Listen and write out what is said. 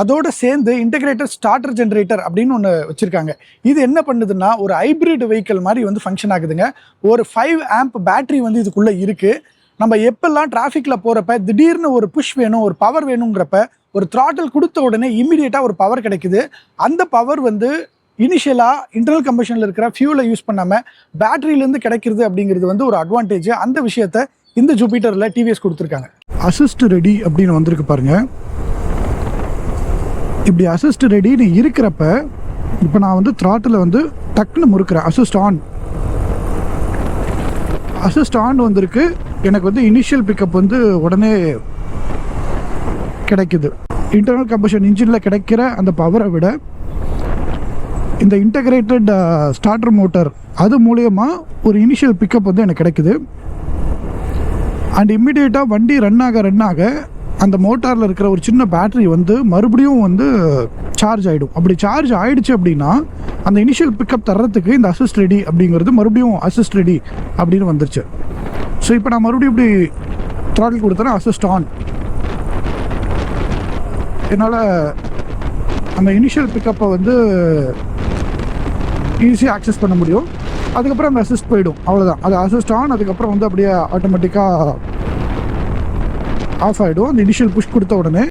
அதோட சேர்ந்து integrated starter generator அப்படின்னு ஒன்று வச்சுருக்காங்க. இது என்ன பண்ணுதுன்னா ஒரு ஹைப்ரிட் வெஹிக்கிள் மாதிரி வந்து ஃபங்க்ஷன் ஆகுதுங்க. ஒரு 5 ஆம்ப் பேட்டரி வந்து இதுக்குள்ளே இருக்குது. நம்ம எப்பெல்லாம் டிராஃபிக்கில் போகிறப்ப திடீர்னு ஒரு புஷ் வேணும், ஒரு பவர் வேணுங்கிறப்ப ஒரு த்ராட்டில் கொடுத்த உடனே இம்மிடியேட்டாக ஒரு பவர் கிடைக்குது. அந்த பவர் வந்து இனிஷியலாக இன்டர்னல் கம்பஷனில் இருக்கிற ஃபியூலை யூஸ் பண்ணாமல் பேட்டரியிலேருந்து கிடைக்கிறது அப்படிங்கிறது வந்து ஒரு அட்வான்டேஜ். அந்த விஷயத்தை இந்த ஜூபிட்டரில் டிவிஎஸ் கொடுத்துருக்காங்க. அசிஸ்ட் ரெடி அப்படின்னு வந்திருக்கு பாருங்கள். இப்படி அசிஸ்ட் ரெடின்னு இருக்கிறப்ப இப்போ நான் வந்து த்ராட்டில் வந்து டக்குன்னு முறுக்கிறேன். அசிஸ்ட் ஆன் வந்திருக்கு. எனக்கு வந்து இனிஷியல் பிக்கப் வந்து உடனே கிடைக்குது. இன்டர்னல் கம்பஷன் இன்ஜினில் கிடைக்கிற அந்த பவரை விட இந்த இன்டகிரேட்டட் ஸ்டார்டர் மோட்டார் அது மூலயமா ஒரு இனிஷியல் பிக்கப் வந்து எனக்கு கிடைக்குது. அண்ட் இம்மிடியேட்டாக வண்டி ரன் ஆக அந்த மோட்டாரில் இருக்கிற ஒரு சின்ன பேட்டரி வந்து மறுபடியும் வந்து சார்ஜ் ஆகிடும். அப்படி சார்ஜ் ஆகிடுச்சு அப்படின்னா அந்த இனிஷியல் பிக்கப் தர்றதுக்கு இந்த அசிஸ்ட் ரெடி அப்படிங்கிறது மறுபடியும் அசிஸ்ட் ரெடி அப்படின்னு வந்துருச்சு. ஸோ இப்போ நான் மறுபடியும் இப்படி த்ராட்டில் கொடுத்தேன்னா அசிஸ்ட் ஆன், என்னால் அந்த இனிஷியல் பிக்கப்பை வந்து ஈஸியாக ஆக்சஸ் பண்ண முடியும். அதுக்கப்புறம் அந்த அசிஸ்ட் போயிடும், அவ்வளோதான். அது அசிஸ்ட் ஆன், அதுக்கப்புறம் வந்து அப்படியே ஆட்டோமேட்டிக்காக ஆஃப் ஆகிடும் அந்த இனிஷியல் புஷ் கொடுத்த உடனே.